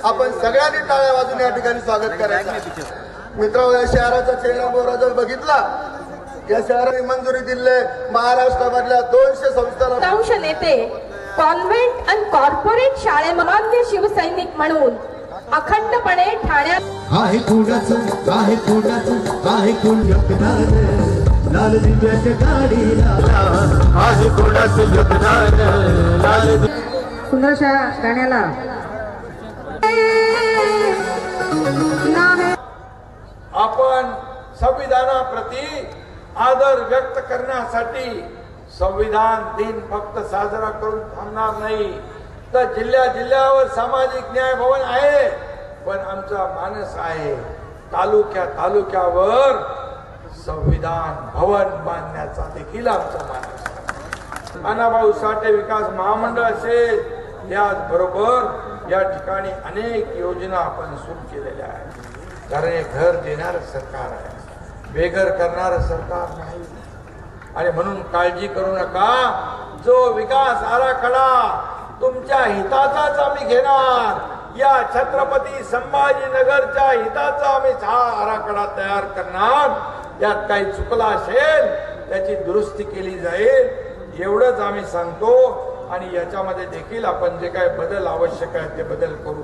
आपण सगळ्यांनी टाळ्या वाजून या ठिकाणी स्वागत करायचं। मित्रांनो, या शहराचा चेहरा मोहरा जर बघितला, या शहराने मंजुरी दिले महाराष्ट्रामधल्या 200 संस्थांना नेते कॉन्व्हेंट आणि कॉर्पोरेट शाळेमान्य शिवसैनिक म्हणून अखंडपणे ठाण्यात आहे कुणाचं आहे कुणाचं आहे कोण योगदान लाल दिव्याच्या गाडीला आहे कुणाचं योगदान लाल सुंदरशा गाण्याला आपण संविधानाप्रती आदर व्यक्त करण्यासाठी संविधान दिन फक्त साजरा करून थांबणार नाही, तर जिल्ह्या जिल्ह्यावर सामाजिक न्याय भवन आहे, पण आमचा मानस आहे तालुक्या तालुक्यावर संविधान भवन बांधण्याचा देखील आमचा मानस आहे। अण्णाभाऊ साठे विकास महामंडळ असेल, याचबरोबर या ठिकाणी अनेक योजना आपण सुरू केलेल्या आहेत, कारण हे घर देणारं सरकार आहे, बेघर करणारं सरकार नाही। आणि म्हणून काळजी करू नका, जो विकास आराखडा तुमच्या हिताचाच आम्ही घेणार, या छत्रपती संभाजीनगरच्या हिताचा आम्ही हा आराखडा तयार करणार, त्यात काही चुकला असेल त्याची दुरुस्ती केली जाईल, एवढंच आम्ही सांगतो। आणि याच्यामध्ये देखील आपण जे काही बदल आवश्यक आहे ते बदल करू।